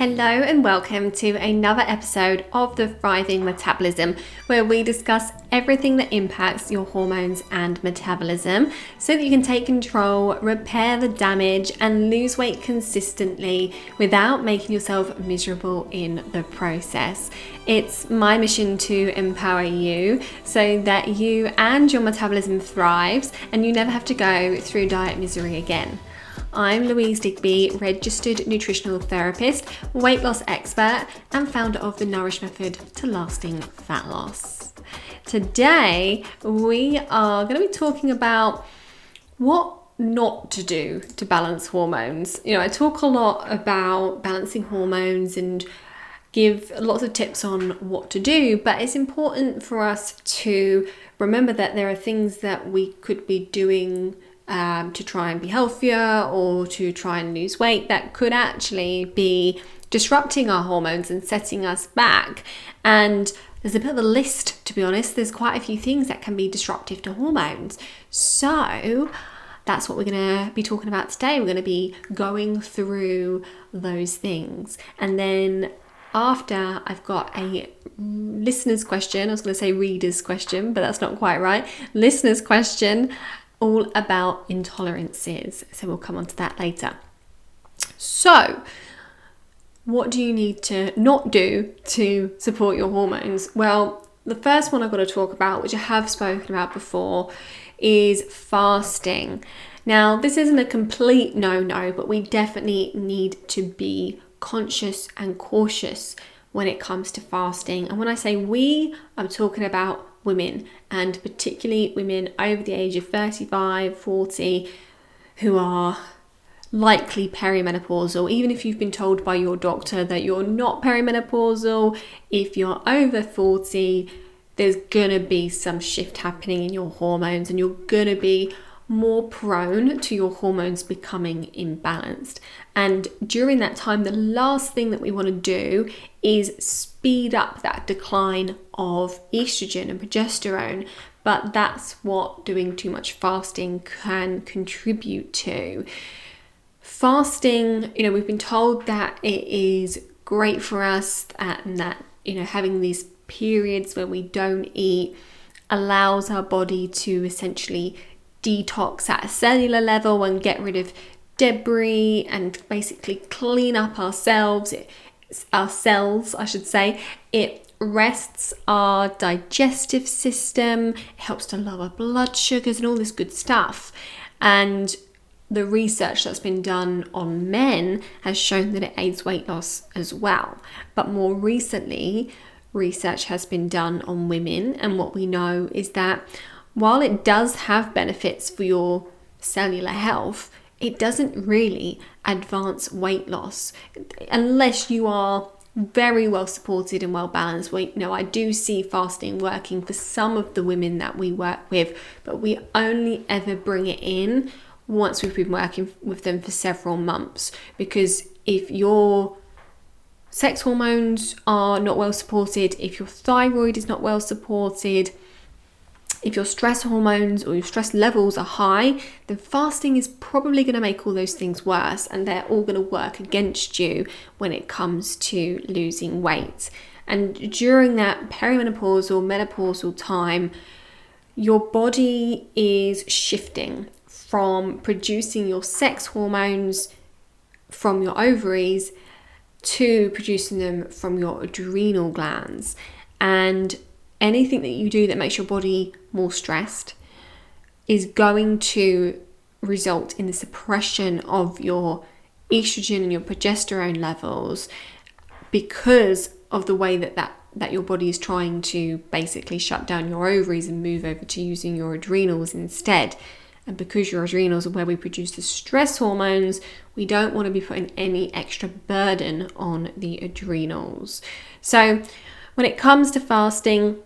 Hello and welcome to another episode of the Thriving Metabolism, where we discuss everything that impacts your hormones and metabolism so that you can take control, repair the damage and lose weight consistently without making yourself miserable in the process. It's my mission to empower you so that you and your metabolism thrives and you never have to go through diet misery again. I'm Louise Digby, registered nutritional therapist, weight loss expert, and founder of the Nourish Method to lasting fat loss. Today, we are going to be talking about what not to do to balance hormones. I talk a lot about balancing hormones and give lots of tips on what to do, but it's important for us to remember that there are things that we could be doing to try and be healthier or to try and lose weight that could actually be disrupting our hormones and setting us back. And there's a bit of a list, to be honest. There's quite a few things that can be disruptive to hormones. So that's what we're going to be talking about today. We're going to be going through those things. And then after, I've got a listener's question. I was going to say reader's question, but that's not quite right. Listener's question all about intolerances. So we'll come on to that later. So what do you need to not do to support your hormones? Well, the first one I've got to talk about, which I have spoken about before, is fasting. Now, this isn't a complete no-no, but we definitely need to be conscious and cautious when it comes to fasting. And when I say we, I'm talking about women, and particularly women over the age of 35, 40, who are likely perimenopausal. Even if you've been told by your doctor that you're not perimenopausal, if you're over 40, there's gonna be some shift happening in your hormones and you're gonna be more prone to your hormones becoming imbalanced. And during that time, the last thing that we want to do is speed up that decline of estrogen and progesterone. But that's what doing too much fasting can contribute to. Fasting, we've been told that it is great for us and that, having these periods where we don't eat allows our body to essentially detox at a cellular level and get rid of debris and basically clean up our cells, I should say. It rests our digestive system, it helps to lower blood sugars and all this good stuff. And the research that's been done on men has shown that it aids weight loss as well. But more recently, research has been done on women, and what we know is that while it does have benefits for your cellular health, it doesn't really advance weight loss unless you are very well supported and well balanced. I do see fasting working for some of the women that we work with, but we only ever bring it in once we've been working with them for several months. Because if your sex hormones are not well supported, if your thyroid is not well supported, if your stress hormones or your stress levels are high, then fasting is probably going to make all those things worse, and they're all going to work against you when it comes to losing weight. And during that perimenopausal, menopausal time, your body is shifting from producing your sex hormones from your ovaries to producing them from your adrenal glands. And anything that you do that makes your body more stressed is going to result in the suppression of your estrogen and your progesterone levels, because of the way that your body is trying to basically shut down your ovaries and move over to using your adrenals instead. And because your adrenals are where we produce the stress hormones, we don't want to be putting any extra burden on the adrenals. So when it comes to fasting,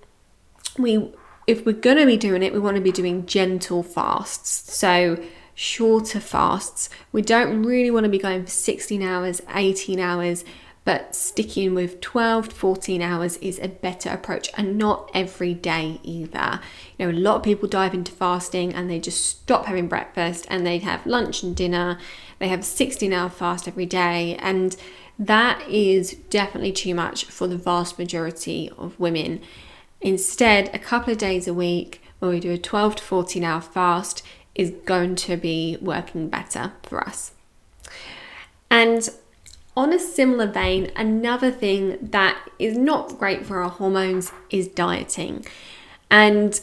if we're going to be doing it, we want to be doing gentle fasts, so shorter fasts. We don't really want to be going for 16 hours, 18 hours, but sticking with 12 to 14 hours is a better approach, and not every day either. A lot of people dive into fasting and they just stop having breakfast and they have lunch and dinner. They have a 16-hour fast every day, and that is definitely too much for the vast majority of women. Instead, a couple of days a week when we do a 12 to 14 hour fast is going to be working better for us. And on a similar vein, another thing that is not great for our hormones is dieting. And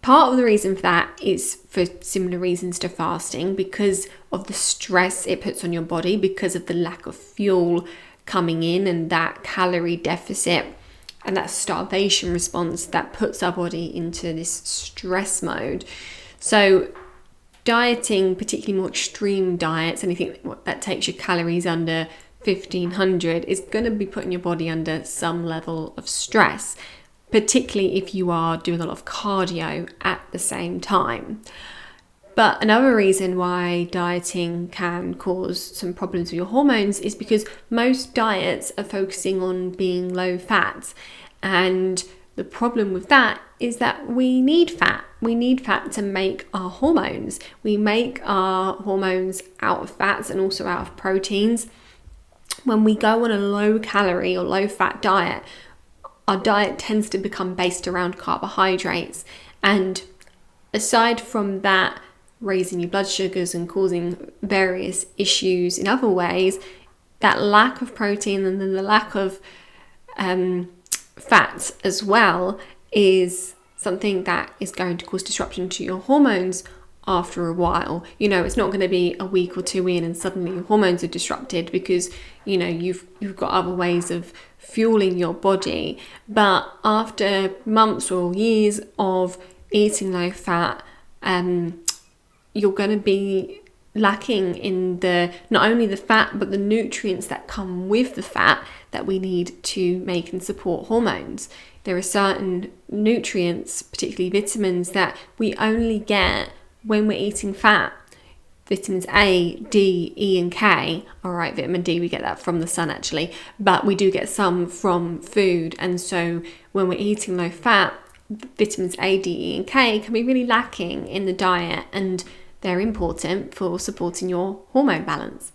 part of the reason for that is for similar reasons to fasting, because of the stress it puts on your body, because of the lack of fuel coming in and that calorie deficit and that starvation response that puts our body into this stress mode. So dieting, particularly more extreme diets, anything that takes your calories under 1500, is going to be putting your body under some level of stress, particularly if you are doing a lot of cardio at the same time. But another reason why dieting can cause some problems with your hormones is because most diets are focusing on being low fat. And the problem with that is that we need fat. We need fat to make our hormones. We make our hormones out of fats and also out of proteins. When we go on a low calorie or low fat diet, our diet tends to become based around carbohydrates. And aside from that, raising your blood sugars and causing various issues in other ways, that lack of protein and then the lack of fat as well is something that is going to cause disruption to your hormones after a while. It's not going to be a week or two in and suddenly your hormones are disrupted, because you've got other ways of fueling your body. But after months or years of eating low fat, you're going to be lacking in not only the fat but the nutrients that come with the fat that we need to make and support hormones. There are certain nutrients, particularly vitamins, that we only get when we're eating fat. Vitamins A, D, E and K. Alright, vitamin D, we get that from the sun actually, but we do get some from food. And so when we're eating low fat, vitamins A, D, E and K can be really lacking in the diet, and they're important for supporting your hormone balance.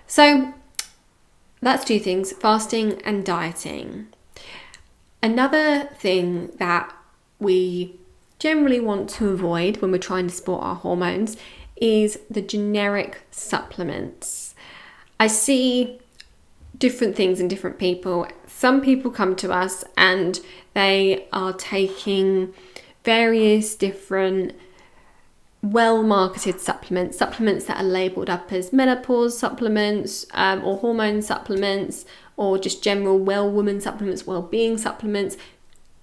So that's two things, fasting and dieting. Another thing that we generally want to avoid when we're trying to support our hormones is the generic supplements. I see different things in different people. Some people come to us and they are taking various different well-marketed supplements that are labelled up as menopause supplements or hormone supplements, or just general well-woman supplements, well-being supplements,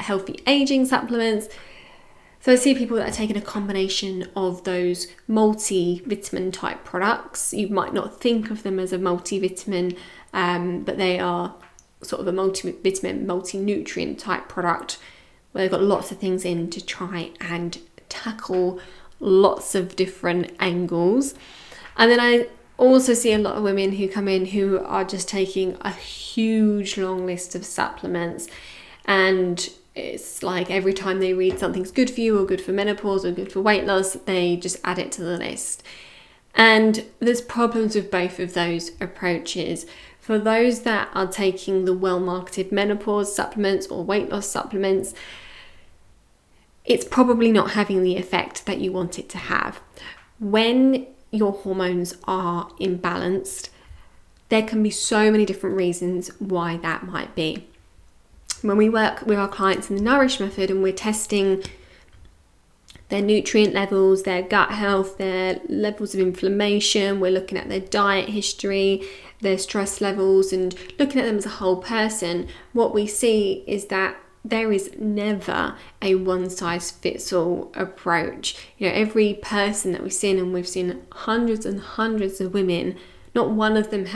healthy aging supplements. So I see people that are taking a combination of those multivitamin type products. You might not think of them as a multivitamin, but they are sort of a multivitamin, multi-nutrient type product where they've got lots of things in to try and tackle lots of different angles. And then I also see a lot of women who come in who are just taking a huge long list of supplements, and it's like every time they read something's good for you or good for menopause or good for weight loss, they just add it to the list. And there's problems with both of those approaches. For those that are taking the well-marketed menopause supplements or weight loss supplements, it's probably not having the effect that you want it to have. When your hormones are imbalanced, there can be so many different reasons why that might be. When we work with our clients in the Nourish method and we're testing their nutrient levels, their gut health, their levels of inflammation, we're looking at their diet history, their stress levels, and looking at them as a whole person, what we see is that there is never a one-size-fits-all approach. Every person that we've seen, and we've seen hundreds and hundreds of women, not one of them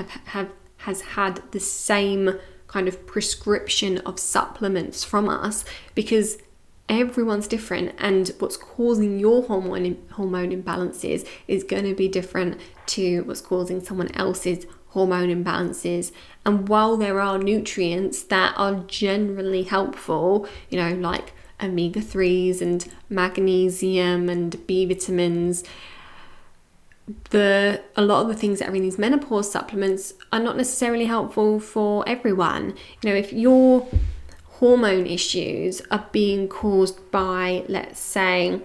has had the same kind of prescription of supplements from us, because everyone's different, and what's causing your hormone imbalances is going to be different to what's causing someone else's hormone imbalances. And while there are nutrients that are generally helpful, like omega-3s and magnesium and B vitamins, a lot of the things that are in these menopause supplements are not necessarily helpful for everyone. If your hormone issues are being caused by, let's say,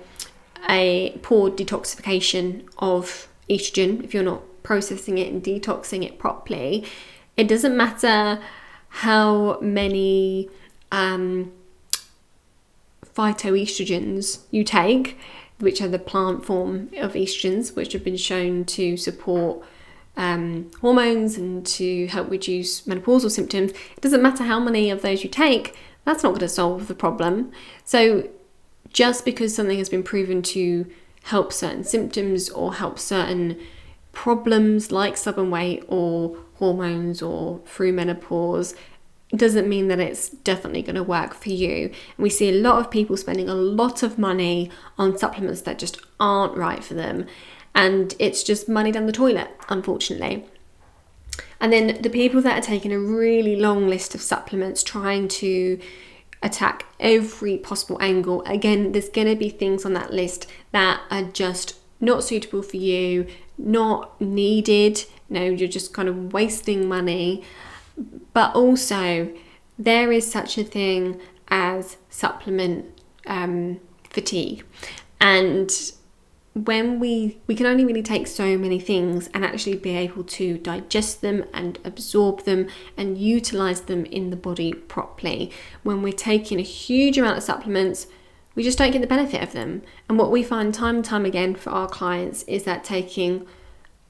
a poor detoxification of estrogen, if you're not processing it and detoxing it properly, it doesn't matter how many phytoestrogens you take, which are the plant form of estrogens, which have been shown to support hormones and to help reduce menopausal symptoms. It doesn't matter how many of those you take, that's not going to solve the problem. So just because something has been proven to help certain symptoms or help certain problems like stubborn weight or hormones or through menopause, doesn't mean that it's definitely going to work for you. And we see a lot of people spending a lot of money on supplements that just aren't right for them, and it's just money down the toilet, unfortunately. And then the people that are taking a really long list of supplements, trying to attack every possible angle, again, there's going to be things on that list that are just not suitable for you, not needed. You're just kind of wasting money. But also, there is such a thing as supplement fatigue. And when we can only really take so many things and actually be able to digest them and absorb them and utilize them in the body properly. When we're taking a huge amount of supplements, we just don't get the benefit of them. And what we find time and time again for our clients is that taking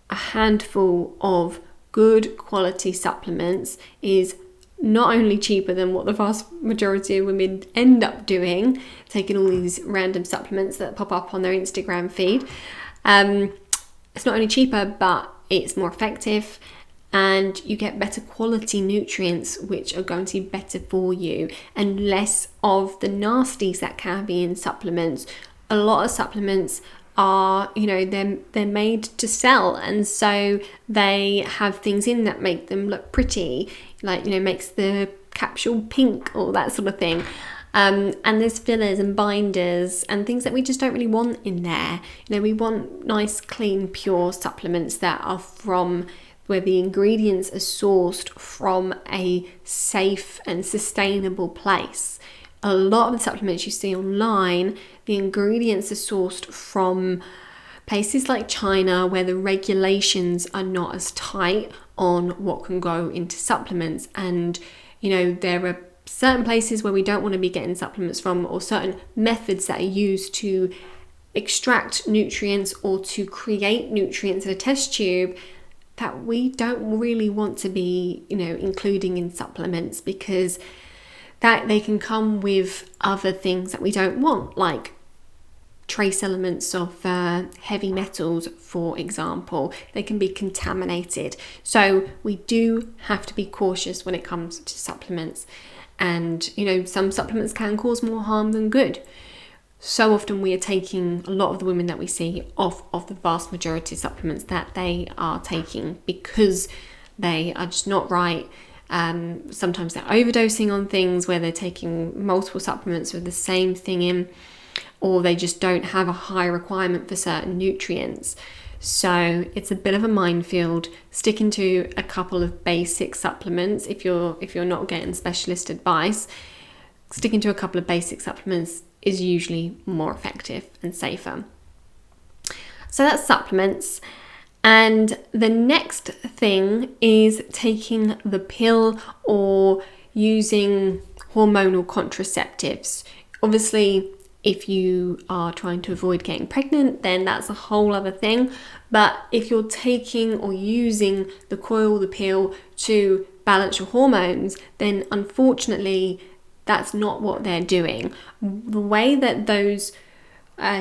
a handful of good quality supplements is not only cheaper than what the vast majority of women end up doing, taking all these random supplements that pop up on their Instagram feed. It's not only cheaper, but it's more effective, and you get better quality nutrients which are going to be better for you, and less of the nasties that can be in supplements. A lot of supplements are, they're made to sell, and so they have things in that make them look pretty, like, makes the capsule pink or that sort of thing. And there's fillers and binders and things that we just don't really want in there. We want nice, clean, pure supplements that are from where the ingredients are sourced from a safe and sustainable place. A lot of the supplements you see online, the ingredients are sourced from places like China, where the regulations are not as tight on what can go into supplements. And, there are certain places where we don't want to be getting supplements from, or certain methods that are used to extract nutrients or to create nutrients in a test tube that we don't really want to be, including in supplements, because that they can come with other things that we don't want, like trace elements of heavy metals, for example. They can be contaminated. So we do have to be cautious when it comes to supplements. And, some supplements can cause more harm than good. So often we are taking a lot of the women that we see off of the vast majority of supplements that they are taking because they are just not right. Sometimes they're overdosing on things where they're taking multiple supplements with the same thing in, or they just don't have a high requirement for certain nutrients. So it's a bit of a minefield. Sticking to a couple of basic supplements, if you're not getting specialist advice, sticking to a couple of basic supplements is usually more effective and safer. So that's supplements. And the next thing is taking the pill or using hormonal contraceptives. Obviously, if you are trying to avoid getting pregnant, then that's a whole other thing. But if you're taking or using the coil, the pill to balance your hormones, then unfortunately, that's not what they're doing. The way that those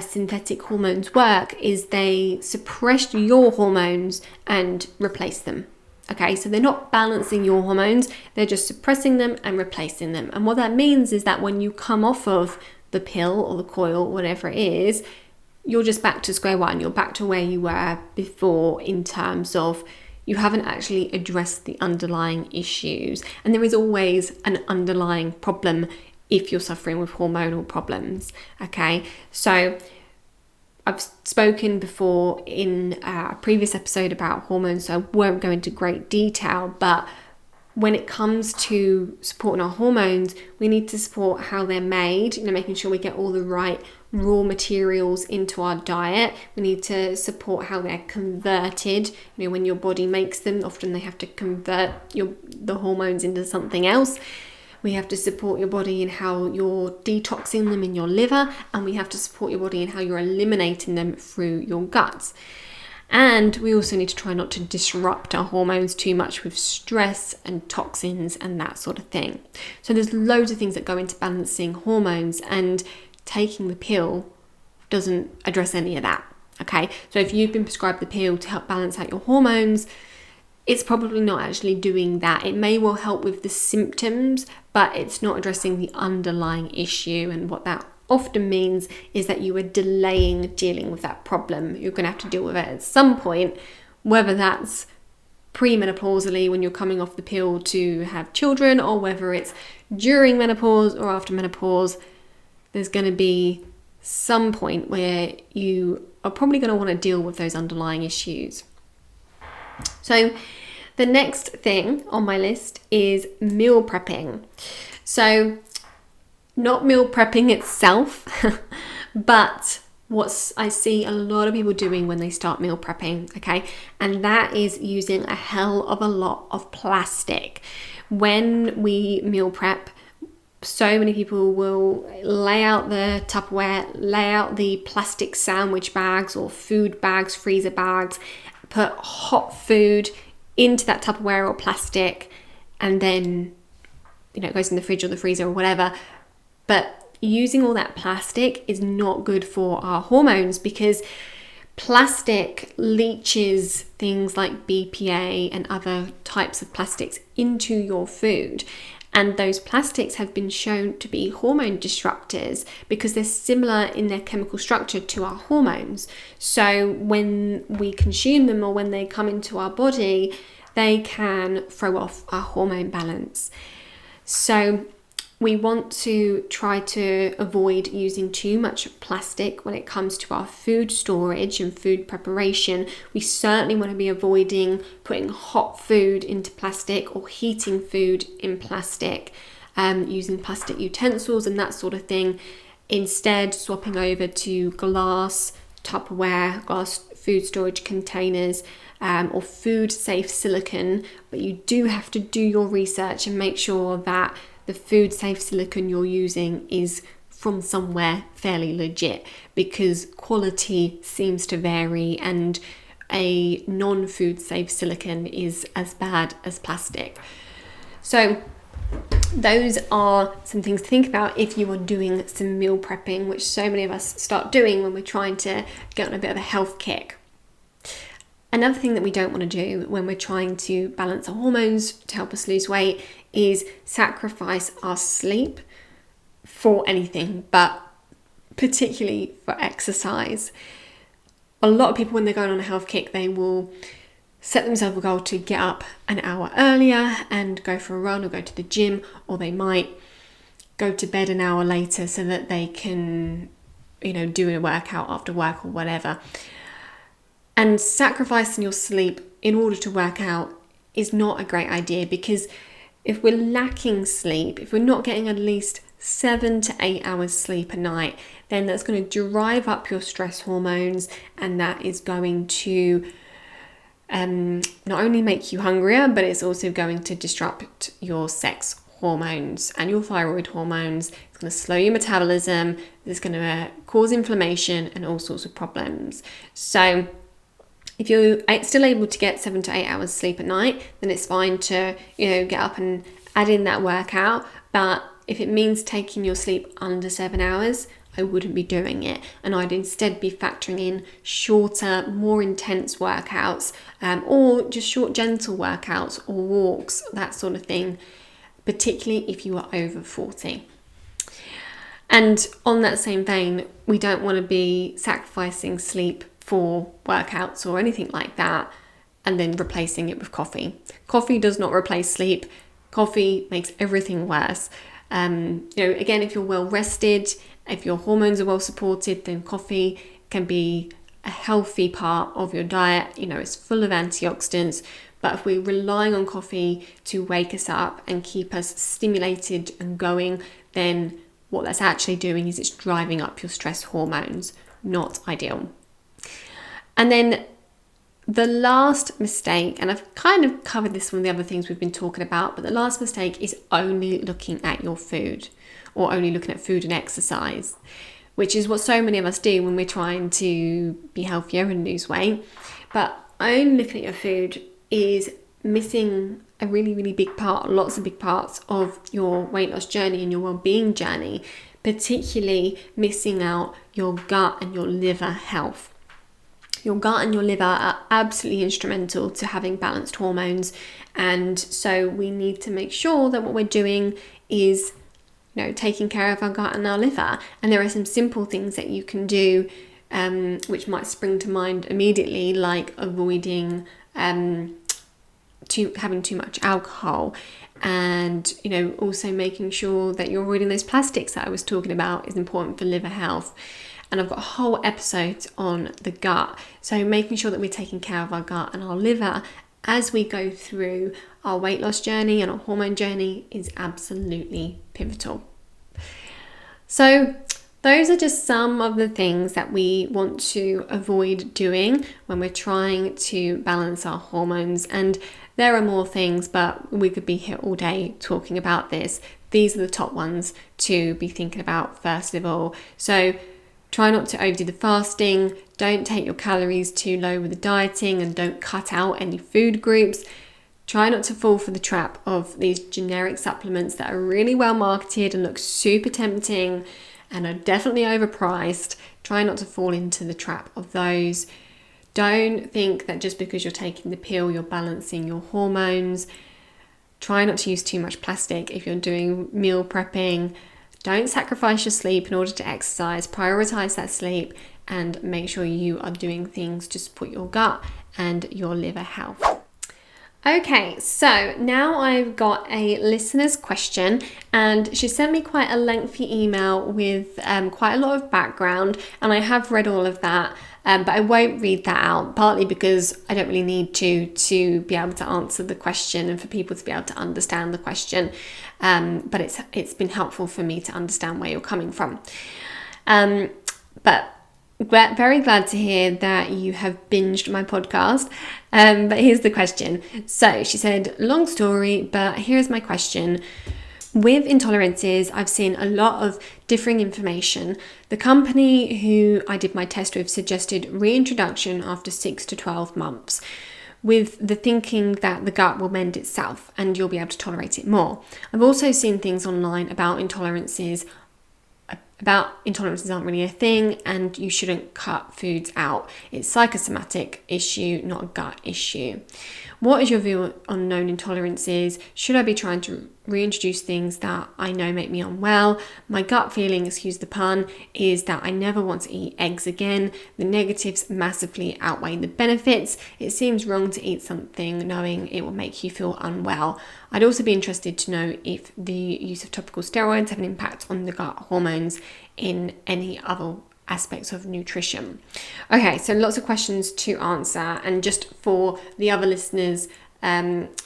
synthetic hormones work is they suppress your hormones and replace them. Okay, so they're not balancing your hormones, they're just suppressing them and replacing them. And what that means is that when you come off of the pill or the coil, whatever it is, you're just back to square one. You're back to where you were before, in terms of you haven't actually addressed the underlying issues. And there is always an underlying problem if you're suffering with hormonal problems. Okay, so I've spoken before in a previous episode about hormones, so I won't go into great detail, but when it comes to supporting our hormones, we need to support how they're made, making sure we get all the right raw materials into our diet. We need to support how they're converted. When your body makes them, often they have to convert the hormones into something else. We have to support your body in how you're detoxing them in your liver, and we have to support your body in how you're eliminating them through your guts. And we also need to try not to disrupt our hormones too much with stress and toxins and that sort of thing. So there's loads of things that go into balancing hormones, and taking the pill doesn't address any of that. Okay, so if you've been prescribed the pill to help balance out your hormones, it's probably not actually doing that. It may well help with the symptoms, but it's not addressing the underlying issue. And what that often means is that you are delaying dealing with that problem. You're going to have to deal with it at some point, whether that's premenopausally when you're coming off the pill to have children, or whether it's during menopause or after menopause. There's going to be some point where you are probably going to want to deal with those underlying issues. So the next thing on my list is meal prepping. So not meal prepping itself, but what I see a lot of people doing when they start meal prepping, okay? And that is using a hell of a lot of plastic. When we meal prep, so many people will lay out the Tupperware, lay out the plastic sandwich bags or food bags, freezer bags, put hot food into that Tupperware or plastic, and then, it goes in the fridge or the freezer or whatever. But using all that plastic is not good for our hormones, because plastic leaches things like BPA and other types of plastics into your food. And those plastics have been shown to be hormone disruptors because they're similar in their chemical structure to our hormones. So when we consume them, or when they come into our body, they can throw off our hormone balance. So we want to try to avoid using too much plastic when it comes to our food storage and food preparation. We certainly want to be avoiding putting hot food into plastic or heating food in plastic, using plastic utensils and that sort of thing. Instead, swapping over to glass Tupperware, glass food storage containers, or food safe silicone. But you do have to do your research and make sure that the food safe silicone you're using is from somewhere fairly legit, because quality seems to vary, and a non-food safe silicone is as bad as plastic. So those are some things to think about if you are doing some meal prepping, which so many of us start doing when we're trying to get on a bit of a health kick. Another thing that we don't want to do when we're trying to balance our hormones to help us lose weight is sacrifice our sleep for anything, but particularly for exercise. A lot of people, when they're going on a health kick, they will set themselves a goal to get up an hour earlier and go for a run or go to the gym, or they might go to bed an hour later so that they can, do a workout after work or whatever. And sacrificing your sleep in order to work out is not a great idea, because if we're lacking sleep, if we're not getting at least 7 to 8 hours sleep a night, then that's going to drive up your stress hormones, and that is going to not only make you hungrier, but it's also going to disrupt your sex hormones and your thyroid hormones. It's going to slow your metabolism. It's going to cause inflammation and all sorts of problems. So if you're still able to get 7 to 8 hours sleep at night, then it's fine to, get up and add in that workout. But if it means taking your sleep under 7 hours, I wouldn't be doing it. And I'd instead be factoring in shorter, more intense workouts, or just short, gentle workouts or walks, that sort of thing, particularly if you are over 40. And on that same vein, we don't want to be sacrificing sleep for workouts or anything like that and then replacing it with coffee. Coffee does not replace sleep. Coffee makes everything worse. Again, if you're well rested, if your hormones are well supported, then coffee can be a healthy part of your diet. It's full of antioxidants. But if we're relying on coffee to wake us up and keep us stimulated and going, then what that's actually doing is it's driving up your stress hormones. Not ideal. And then the last mistake, and I've kind of covered this from the other things we've been talking about, but the last mistake is only looking at your food, or only looking at food and exercise, which is what so many of us do when we're trying to be healthier and lose weight. But only looking at your food is missing a really, really big part, lots of big parts of your weight loss journey and your well-being journey, particularly missing out your gut and your liver health. Your gut and your liver are absolutely instrumental to having balanced hormones, and so we need to make sure that what we're doing is taking care of our gut and our liver. And there are some simple things that you can do which might spring to mind immediately, like avoiding having too much alcohol, and also making sure that you're avoiding those plastics that I was talking about is important for liver health. And I've got a whole episode on the gut, so making sure that we're taking care of our gut and our liver as we go through our weight loss journey and our hormone journey is absolutely pivotal. So those are just some of the things that we want to avoid doing when we're trying to balance our hormones. And there are more things, but we could be here all day talking about this. These are the top ones to be thinking about first of all. So try not to overdo the fasting, don't take your calories too low with the dieting, and don't cut out any food groups. Try not to fall for the trap of these generic supplements that are really well marketed and look super tempting and are definitely overpriced. Try not to fall into the trap of those. Don't think that just because you're taking the pill, you're balancing your hormones. Try not to use too much plastic if you're doing meal prepping. Don't sacrifice your sleep in order to exercise. Prioritize that sleep and make sure you are doing things to support your gut and your liver health. Okay, so now I've got a listener's question, and she sent me quite a lengthy email with quite a lot of background, and I have read all of that, but I won't read that out, partly because I don't really need to be able to answer the question and for people to be able to understand the question, but it's been helpful for me to understand where you're coming from. But very glad to hear that you have binged my podcast. But here's the question. So she said, long story, but here's my question. With intolerances, I've seen a lot of differing information. The company who I did my test with suggested reintroduction after 6 to 12 months, with the thinking that the gut will mend itself and you'll be able to tolerate it more. I've also seen things online about intolerances aren't really a thing and you shouldn't cut foods out. It's a psychosomatic issue, not a gut issue. What is your view on known intolerances? Should I be trying to reintroduce things that I know make me unwell? My gut feeling, excuse the pun, is that I never want to eat eggs again. The negatives massively outweigh the benefits. It seems wrong to eat something knowing it will make you feel unwell. I'd also be interested to know if the use of topical steroids have an impact on the gut hormones in any other aspects of nutrition. Okay, so lots of questions to answer, and just for the other listeners,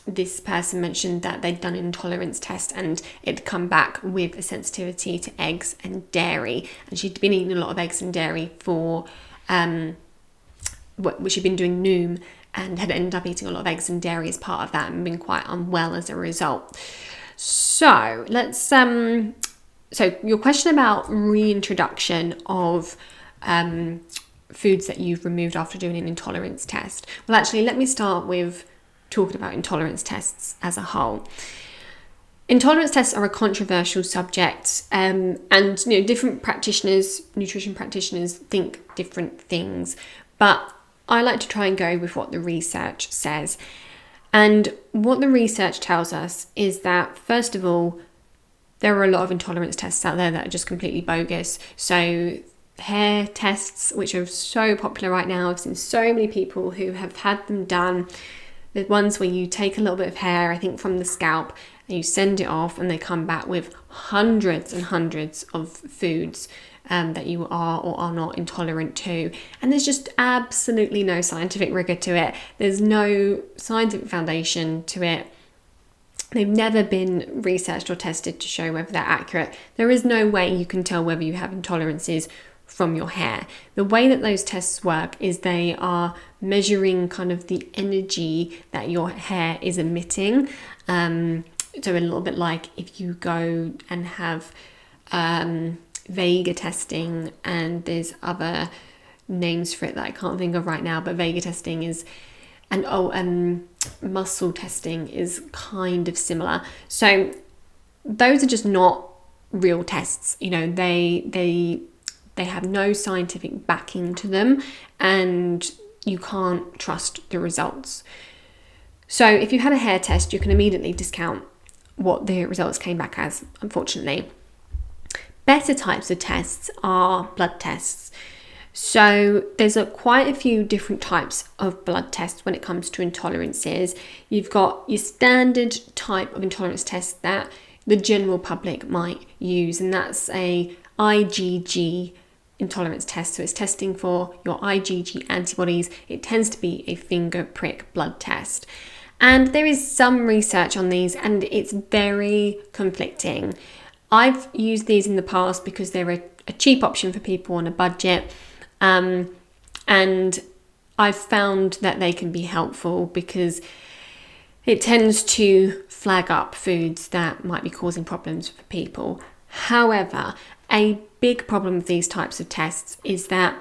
this person mentioned that they'd done an intolerance test and it'd come back with a sensitivity to eggs and dairy, and she'd been eating a lot of eggs and dairy for she'd been doing Noom and had ended up eating a lot of eggs and dairy as part of that and been quite unwell as a result. So let's so your question about reintroduction of foods that you've removed after doing an intolerance test. Well, actually, let me start with talking about intolerance tests as a whole. Intolerance tests are a controversial subject, and different practitioners, nutrition practitioners, think different things, but I like to try and go with what the research says. And what the research tells us is that, first of all, there are a lot of intolerance tests out there that are just completely bogus. So hair tests, which are so popular right now, I've seen so many people who have had them done. The ones where you take a little bit of hair, I think from the scalp, and you send it off and they come back with hundreds and hundreds of foods that you are or are not intolerant to. And there's just absolutely no scientific rigor to it. There's no scientific foundation to it. They've never been researched or tested to show whether they're accurate. There is no way you can tell whether you have intolerances from your hair. The way that those tests work is they are measuring kind of the energy that your hair is emitting. So a little bit like if you go and have Vega testing, and there's other names for it that I can't think of right now, but Vega testing is, and muscle testing is kind of similar. So those are just not real tests. You know, they have no scientific backing to them, and you can't trust the results. So if you had a hair test, you can immediately discount what the results came back as, unfortunately. Better types of tests are blood tests. So there's quite a few different types of blood tests when it comes to intolerances. You've got your standard type of intolerance test that the general public might use, and that's a IgG intolerance test. So it's testing for your IgG antibodies. It tends to be a finger prick blood test. And there is some research on these, and it's very conflicting. I've used these in the past because they're a cheap option for people on a budget. And I've found that they can be helpful because it tends to flag up foods that might be causing problems for people. However, a big problem with these types of tests is that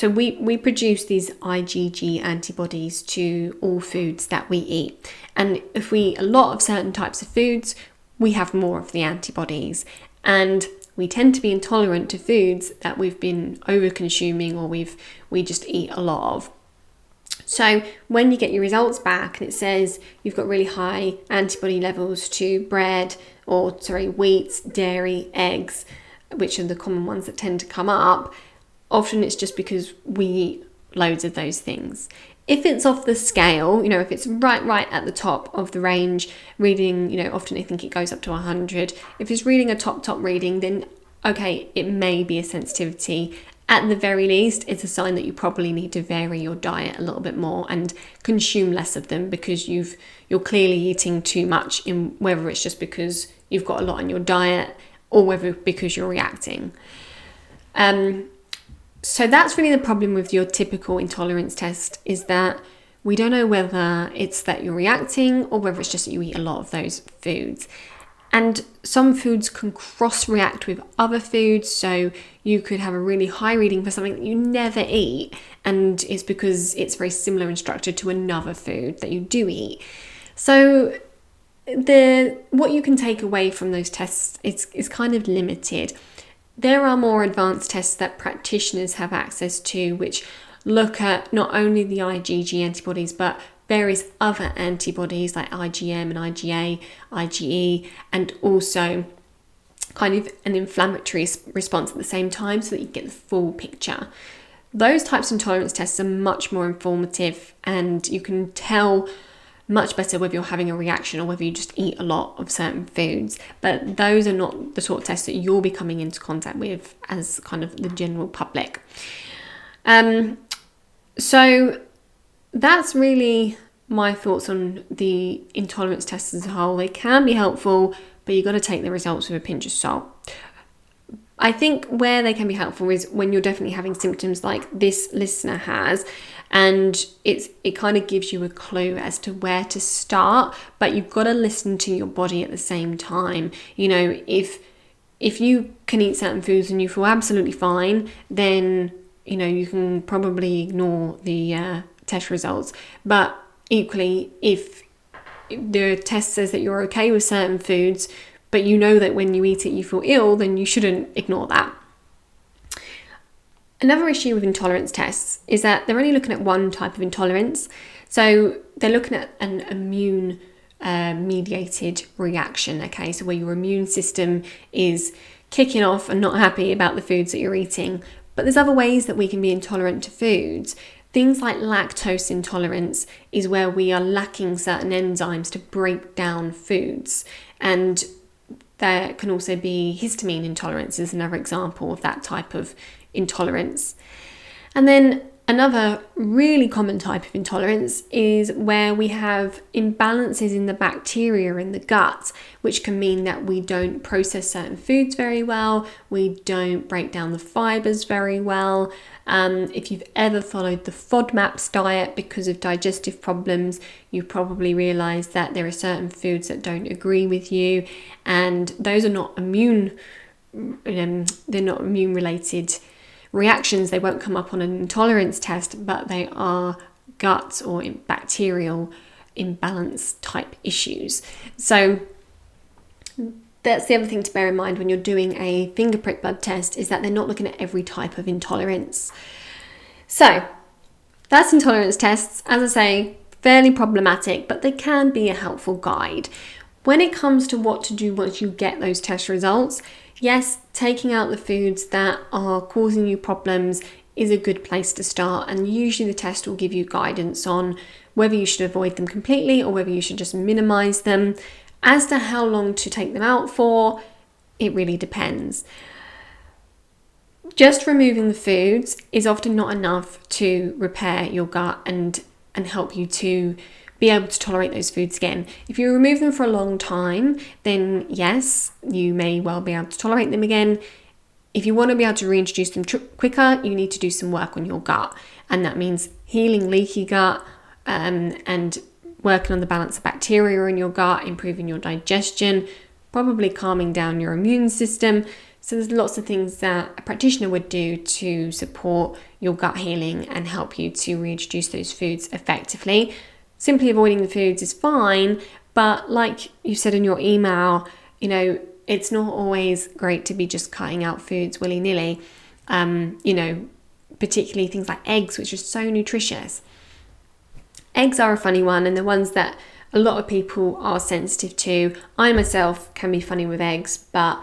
we produce these IgG antibodies to all foods that we eat. And if we eat a lot of certain types of foods, we have more of the antibodies. And we tend to be intolerant to foods that we've been over-consuming or we just eat a lot of. So when you get your results back and it says you've got really high antibody levels to bread, wheat, dairy, eggs, which are the common ones that tend to come up, often it's just because we eat loads of those things. If it's off the scale, if it's right at the top of the range, reading, often I think it goes up to 100. If it's reading a top reading, then okay, it may be a sensitivity. At the very least, it's a sign that you probably need to vary your diet a little bit more and consume less of them, because you're clearly eating too much, in whether it's just because you've got a lot in your diet or whether because you're reacting. So that's really the problem with your typical intolerance test, is that we don't know whether it's that you're reacting or whether it's just that you eat a lot of those foods. And some foods can cross-react with other foods, so you could have a really high reading for something that you never eat, and it's because it's very similar in structure to another food that you do eat. So what you can take away from those tests is kind of limited. There are more advanced tests that practitioners have access to, which look at not only the IgG antibodies, but various other antibodies like IgM and IgA, IgE, and also kind of an inflammatory response at the same time, so that you get the full picture. Those types of intolerance tests are much more informative, and you can tell much better whether you're having a reaction or whether you just eat a lot of certain foods. But those are not the sort of tests that you'll be coming into contact with as kind of the general public. So that's really my thoughts on the intolerance tests as a whole. They can be helpful, but you've got to take the results with a pinch of salt. I think where they can be helpful is when you're definitely having symptoms like this listener has, and it kind of gives you a clue as to where to start, but you've got to listen to your body at the same time. If you can eat certain foods and you feel absolutely fine, then you can probably ignore the test results. But equally, if the test says that you're okay with certain foods, but you know that when you eat it you feel ill, then you shouldn't ignore that. Another issue with intolerance tests is that they're only looking at one type of intolerance. So they're looking at an immune mediated reaction, okay? So where your immune system is kicking off and not happy about the foods that you're eating. But there's other ways that we can be intolerant to foods. Things like lactose intolerance is where we are lacking certain enzymes to break down foods. And there can also be histamine intolerance is another example of that type of intolerance. And then another really common type of intolerance is where we have imbalances in the bacteria in the gut, which can mean that we don't process certain foods very well, we don't break down the fibers very well. If you've ever followed the FODMAPs diet because of digestive problems, you probably realise that there are certain foods that don't agree with you, and those are not they're not immune related reactions. They won't come up on an intolerance test, but they are gut or bacterial imbalance type issues. So that's the other thing to bear in mind when you're doing a finger prick blood test, is that they're not looking at every type of intolerance. So that's intolerance tests. As I say, fairly problematic, but they can be a helpful guide. When it comes to what to do once you get those test results, yes, taking out the foods that are causing you problems is a good place to start, and usually the test will give you guidance on whether you should avoid them completely or whether you should just minimize them. As to how long to take them out for, it really depends. Just removing the foods is often not enough to repair your gut and help you to be able to tolerate those foods again. If you remove them for a long time, then yes, you may well be able to tolerate them again. If you want to be able to reintroduce them quicker, you need to do some work on your gut. And that means healing leaky gut and working on the balance of bacteria in your gut, improving your digestion, probably calming down your immune system. So there's lots of things that a practitioner would do to support your gut healing and help you to reintroduce those foods effectively. Simply avoiding the foods is fine, but like you said in your email, it's not always great to be just cutting out foods willy-nilly. Particularly things like eggs, which are so nutritious. Eggs are a funny one, and the ones that a lot of people are sensitive to. I myself can be funny with eggs, but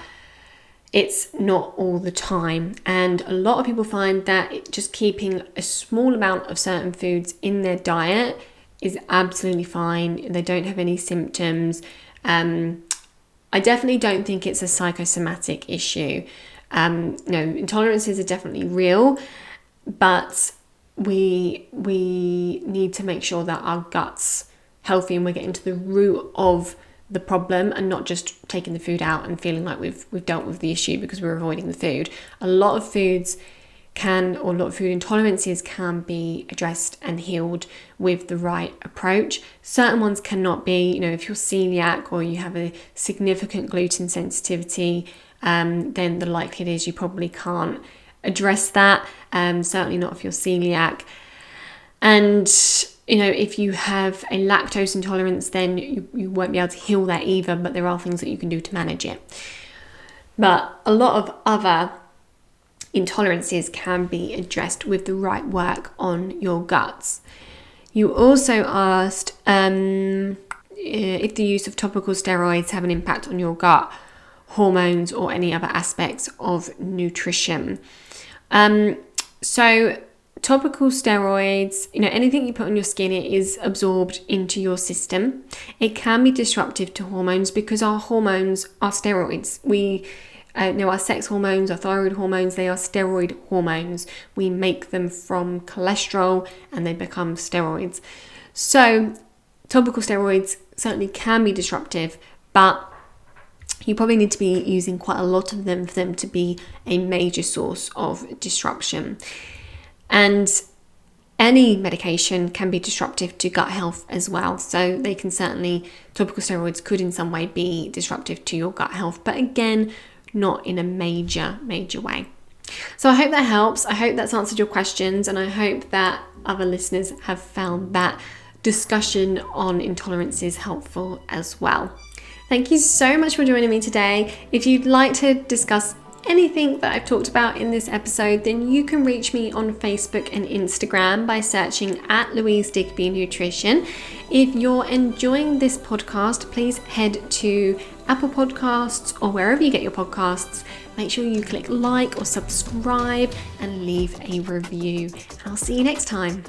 it's not all the time. And a lot of people find that just keeping a small amount of certain foods in their diet is absolutely fine. They don't have any symptoms. I definitely don't think it's a psychosomatic issue. Intolerances are definitely real, but we need to make sure that our gut's healthy and we're getting to the root of the problem and not just taking the food out and feeling like we've dealt with the issue because we're avoiding the food. A lot of food intolerances can be addressed and healed with the right approach. Certain ones cannot be. If you're celiac or you have a significant gluten sensitivity, then the likelihood is you probably can't address that. Certainly not if you're celiac. And if you have a lactose intolerance, then you won't be able to heal that either, but there are things that you can do to manage it. But a lot of other intolerances can be addressed with the right work on your guts. You also asked if the use of topical steroids have an impact on your gut, hormones, or any other aspects of nutrition. So topical steroids, anything you put on your skin, it is absorbed into your system. It can be disruptive to hormones because our hormones are steroids. Our sex hormones, our thyroid hormones, they are steroid hormones. We make them from cholesterol and they become steroids. So topical steroids certainly can be disruptive, but you probably need to be using quite a lot of them for them to be a major source of disruption. And any medication can be disruptive to gut health as well. So topical steroids could in some way be disruptive to your gut health, but again, not in a major way. So I hope that helps. I hope that's answered your questions, and I hope that other listeners have found that discussion on intolerances helpful as well. Thank you so much for joining me today. If you'd like to discuss anything that I've talked about in this episode, then you can reach me on Facebook and Instagram by searching at Louise Digby Nutrition. If you're enjoying this podcast, please head to Apple Podcasts or wherever you get your podcasts. Make sure you click like or subscribe and leave a review. I'll see you next time.